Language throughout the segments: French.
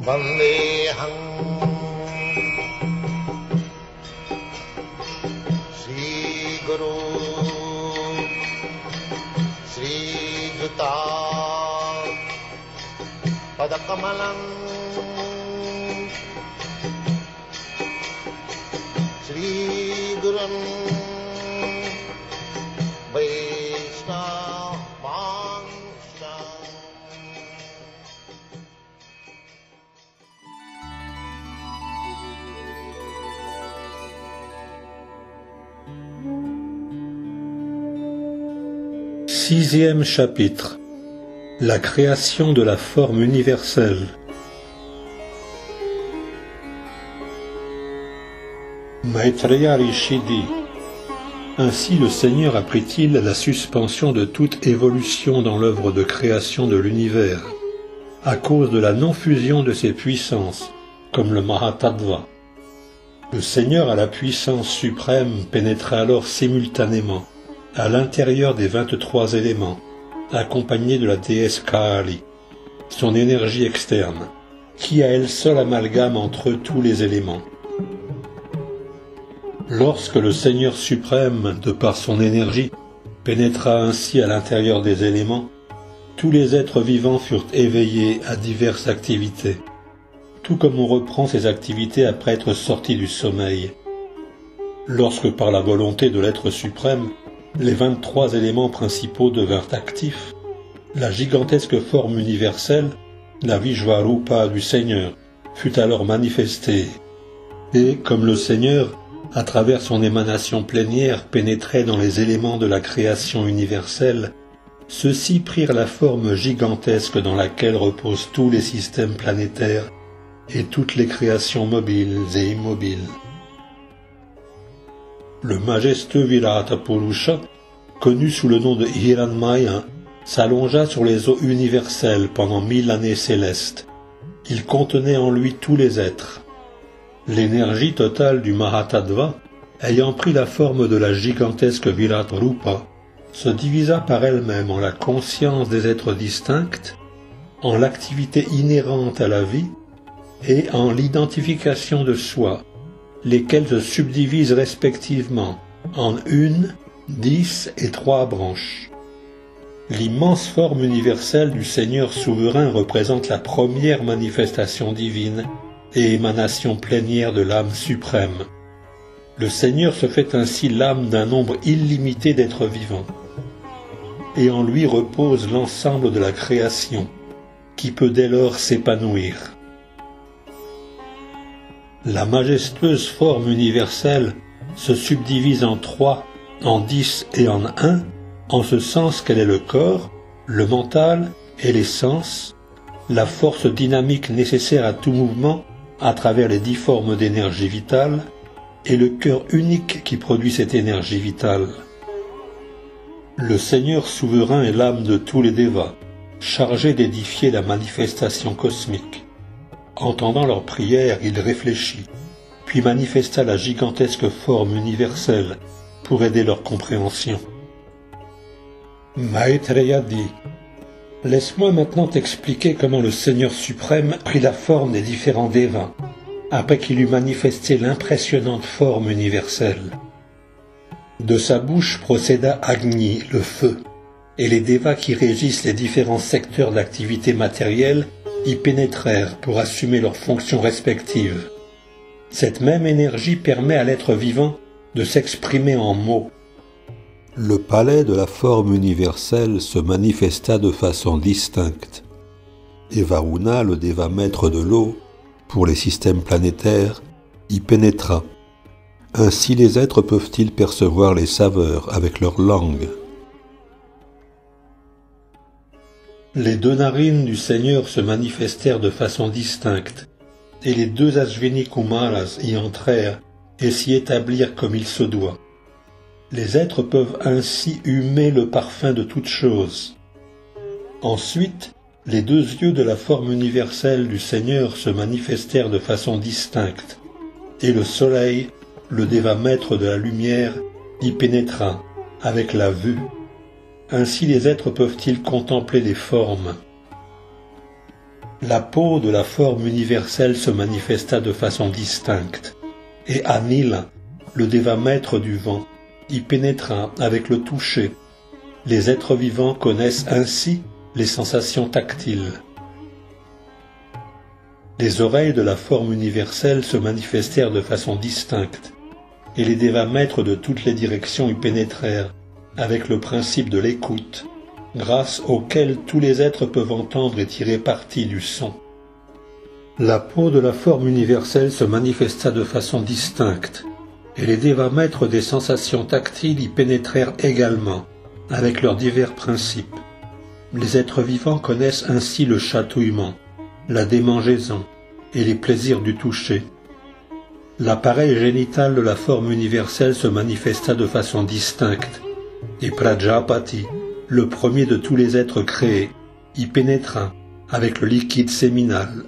Vandeham Sri Guru Sri Juta Padakamalam Sri Gurum Vaishnava Vansha. Sixième chapitre. La création de la forme universelle. Maitreya Rishi dit: ainsi le Seigneur a pris-il la suspension de toute évolution dans l'œuvre de création de l'univers, à cause de la non-fusion de ses puissances, comme le Mahatattva. Le Seigneur à la puissance suprême pénétrait alors simultanément à l'intérieur des 23 éléments, accompagné de la déesse Kali, son énergie externe, qui à elle seule amalgame entre eux tous les éléments. Lorsque le Seigneur suprême, de par son énergie, pénétra ainsi à l'intérieur des éléments, tous les êtres vivants furent éveillés à diverses activités, tout comme on reprend ses activités après être sorti du sommeil. Lorsque par la volonté de l'être suprême, les 23 éléments principaux devinrent actifs, la gigantesque forme universelle, la Vishvarupa du Seigneur, fut alors manifestée, et, comme le Seigneur, à travers son émanation plénière, pénétrait dans les éléments de la création universelle, ceux-ci prirent la forme gigantesque dans laquelle reposent tous les systèmes planétaires et toutes les créations mobiles et immobiles. Le majestueux Virata Purusha, connu sous le nom de Hiranmaya, s'allongea sur les eaux universelles pendant 1000 années célestes. Il contenait en lui tous les êtres. L'énergie totale du Mahatattva, ayant pris la forme de la gigantesque Virata Rupa, se divisa par elle-même en la conscience des êtres distincts, en l'activité inhérente à la vie et en l'identification de soi, lesquels se subdivisent respectivement en 1, 10 et 3 branches. L'immense forme universelle du Seigneur souverain représente la première manifestation divine et émanation plénière de l'âme suprême. Le Seigneur se fait ainsi l'âme d'un nombre illimité d'êtres vivants, et en lui repose l'ensemble de la création, qui peut dès lors s'épanouir. La majestueuse forme universelle se subdivise en 3, en 10 et en 1, en ce sens qu'elle est le corps, le mental et les sens, la force dynamique nécessaire à tout mouvement à travers les 10 formes d'énergie vitale, et le cœur unique qui produit cette énergie vitale. Le Seigneur souverain est l'âme de tous les dévas, chargé d'édifier la manifestation cosmique. Entendant leurs prières, il réfléchit, puis manifesta la gigantesque forme universelle pour aider leur compréhension. Maitreya dit: laisse-moi maintenant t'expliquer comment le Seigneur suprême prit la forme des différents devas, après qu'il eut manifesté l'impressionnante forme universelle. De sa bouche procéda Agni, le feu, et les devas qui régissent les différents secteurs d'activité matérielle y pénétrèrent pour assumer leurs fonctions respectives. Cette même énergie permet à l'être vivant de s'exprimer en mots. Le palais de la forme universelle se manifesta de façon distincte. Et Varuna, le déva maître de l'eau, pour les systèmes planétaires, y pénétra. Ainsi les êtres peuvent-ils percevoir les saveurs avec leur langue. Les 2 narines du Seigneur se manifestèrent de façon distincte, et les 2 Ashvini Kumaras y entrèrent et s'y établirent comme il se doit. Les êtres peuvent ainsi humer le parfum de toute chose. Ensuite, les 2 yeux de la forme universelle du Seigneur se manifestèrent de façon distincte, et le soleil, le déva maître de la lumière, y pénétra, avec la vue. Ainsi les êtres peuvent-ils contempler les formes. La peau de la forme universelle se manifesta de façon distincte, et Anil, le déva maître du vent, y pénétra avec le toucher. Les êtres vivants connaissent ainsi les sensations tactiles. Les oreilles de la forme universelle se manifestèrent de façon distincte, et les dévas maîtres de toutes les directions y pénétrèrent, avec le principe de l'écoute, grâce auquel tous les êtres peuvent entendre et tirer parti du son. La peau de la forme universelle se manifesta de façon distincte, et les dévas maîtres des sensations tactiles y pénétrèrent également, avec leurs divers principes. Les êtres vivants connaissent ainsi le chatouillement, la démangeaison et les plaisirs du toucher. L'appareil génital de la forme universelle se manifesta de façon distincte, et Prajapati, le premier de tous les êtres créés, y pénétra avec le liquide séminal.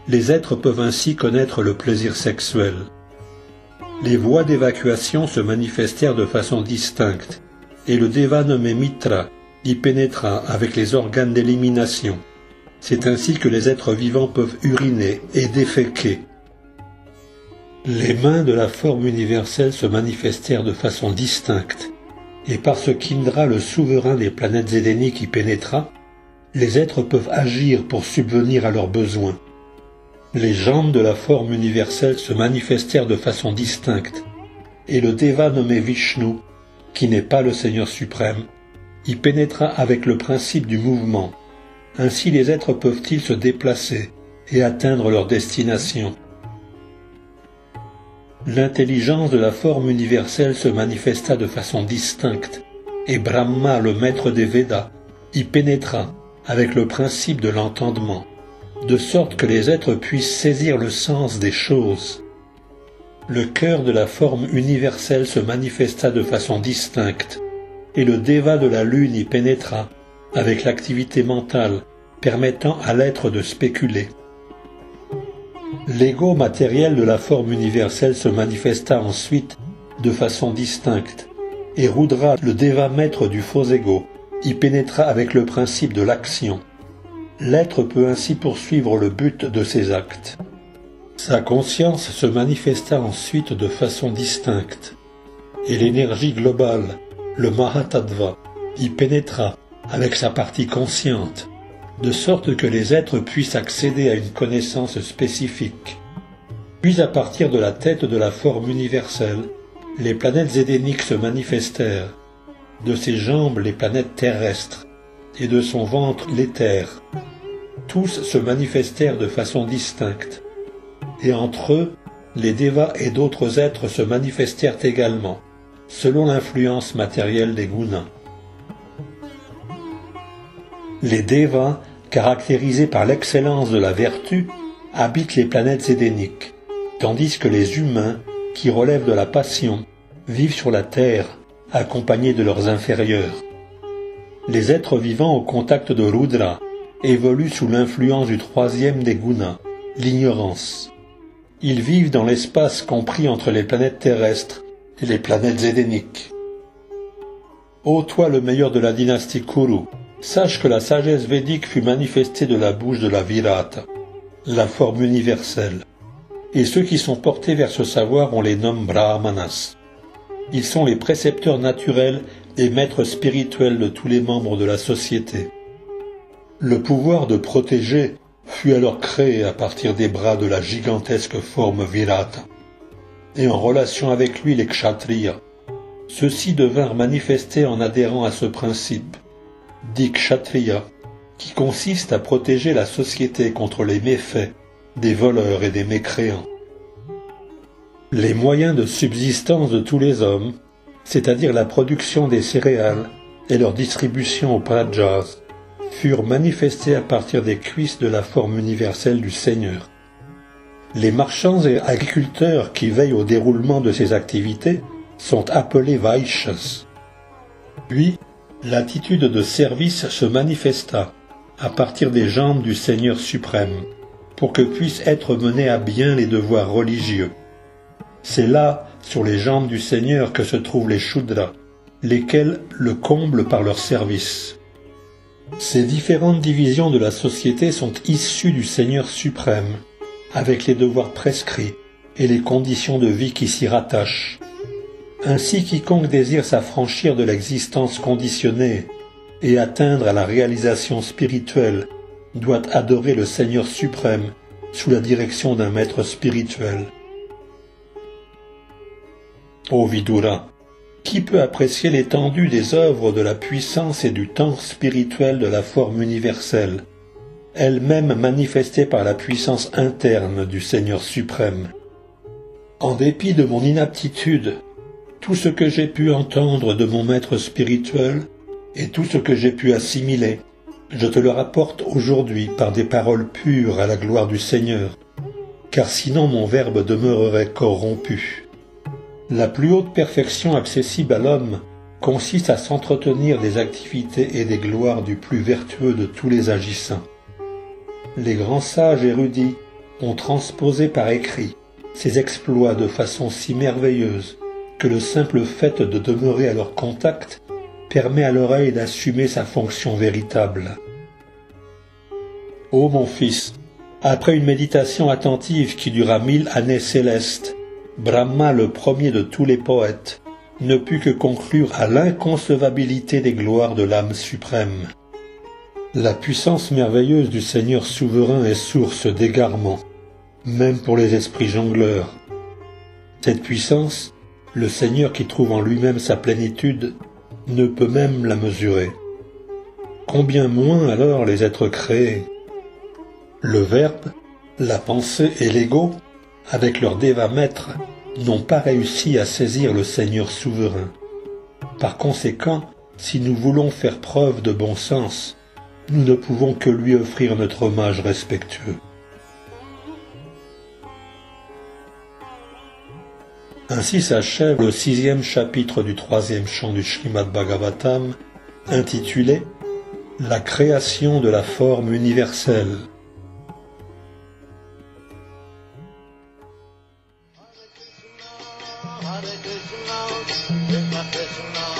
Les êtres peuvent ainsi connaître le plaisir sexuel. Les voies d'évacuation se manifestèrent de façon distincte, et le déva nommé Mitra y pénétra avec les organes d'élimination. C'est ainsi que les êtres vivants peuvent uriner et déféquer. Les mains de la forme universelle se manifestèrent de façon distincte, et parce qu'Indra, le souverain des planètes édéniques, y pénétra, les êtres peuvent agir pour subvenir à leurs besoins. Les jambes de la forme universelle se manifestèrent de façon distincte, et le déva nommé Vishnu, qui n'est pas le Seigneur suprême, y pénétra avec le principe du mouvement. Ainsi les êtres peuvent-ils se déplacer et atteindre leur destination. L'intelligence de la forme universelle se manifesta de façon distincte, et Brahma, le maître des Védas, y pénétra avec le principe de l'entendement, de sorte que les êtres puissent saisir le sens des choses. Le cœur de la forme universelle se manifesta de façon distincte, et le déva de la lune y pénétra avec l'activité mentale permettant à l'être de spéculer. L'ego matériel de la forme universelle se manifesta ensuite de façon distincte, et Rudra, le déva maître du faux ego, y pénétra avec le principe de l'action. L'être peut ainsi poursuivre le but de ses actes. Sa conscience se manifesta ensuite de façon distincte, et l'énergie globale, le Mahatattva, y pénétra avec sa partie consciente, de sorte que les êtres puissent accéder à une connaissance spécifique. Puis à partir de la tête de la forme universelle, les planètes édéniques se manifestèrent, de ses jambes les planètes terrestres, et de son ventre l'éther. Tous se manifestèrent de façon distincte, et entre eux, les dévas et d'autres êtres se manifestèrent également, selon l'influence matérielle des gunas. Les dévas, caractérisés par l'excellence de la vertu, habitent les planètes édéniques, tandis que les humains, qui relèvent de la passion, vivent sur la terre, accompagnés de leurs inférieurs. Les êtres vivants au contact de Rudra évoluent sous l'influence du troisième des gunas, l'ignorance. Ils vivent dans l'espace compris entre les planètes terrestres et les planètes édéniques. Ô toi le meilleur de la dynastie Kuru, sache que la sagesse védique fut manifestée de la bouche de la Virata, la forme universelle, et ceux qui sont portés vers ce savoir on les nomme Brahmanas. Ils sont les précepteurs naturels et maîtres spirituels de tous les membres de la société. Le pouvoir de protéger fut alors créé à partir des bras de la gigantesque forme Virata, et en relation avec lui les Kshatriyas. Ceux-ci devinrent manifestés en adhérant à ce principe, dit Kshatriya, qui consiste à protéger la société contre les méfaits des voleurs et des mécréants. Les moyens de subsistance de tous les hommes, c'est-à-dire la production des céréales et leur distribution aux prajas, furent manifestés à partir des cuisses de la forme universelle du Seigneur. Les marchands et agriculteurs qui veillent au déroulement de ces activités sont appelés Vaishyas. Puis, l'attitude de service se manifesta à partir des jambes du Seigneur suprême, pour que puissent être menés à bien les devoirs religieux. C'est là, sur les jambes du Seigneur, que se trouvent les Shudras, lesquels le comblent par leur service. Ces différentes divisions de la société sont issues du Seigneur suprême, avec les devoirs prescrits et les conditions de vie qui s'y rattachent. Ainsi, quiconque désire s'affranchir de l'existence conditionnée et atteindre à la réalisation spirituelle doit adorer le Seigneur suprême sous la direction d'un maître spirituel. Ô Vidura, qui peut apprécier l'étendue des œuvres de la puissance et du temps spirituel de la forme universelle, elle-même manifestée par la puissance interne du Seigneur suprême? En dépit de mon inaptitude, tout ce que j'ai pu entendre de mon maître spirituel et tout ce que j'ai pu assimiler, je te le rapporte aujourd'hui par des paroles pures à la gloire du Seigneur, car sinon mon verbe demeurerait corrompu. La plus haute perfection accessible à l'homme consiste à s'entretenir des activités et des gloires du plus vertueux de tous les agissants. Les grands sages érudits ont transposé par écrit ces exploits de façon si merveilleuse que le simple fait de demeurer à leur contact permet à l'oreille d'assumer sa fonction véritable. Ô mon fils, après une méditation attentive qui dura 1000 années célestes, Brahma, le premier de tous les poètes, ne put que conclure à l'inconcevabilité des gloires de l'âme suprême. La puissance merveilleuse du Seigneur souverain est source d'égarement, même pour les esprits jongleurs. Cette puissance, le Seigneur qui trouve en lui-même sa plénitude, ne peut même la mesurer. Combien moins alors les êtres créés? Le Verbe, la pensée et l'ego, avec leur déva maître, n'ont pas réussi à saisir le Seigneur souverain. Par conséquent, si nous voulons faire preuve de bon sens, nous ne pouvons que lui offrir notre hommage respectueux. Ainsi s'achève le 6e chapitre du 3e chant du Srimad Bhagavatam, intitulé « La création de la forme universelle ». Hare Krishna, Krishna Krishna,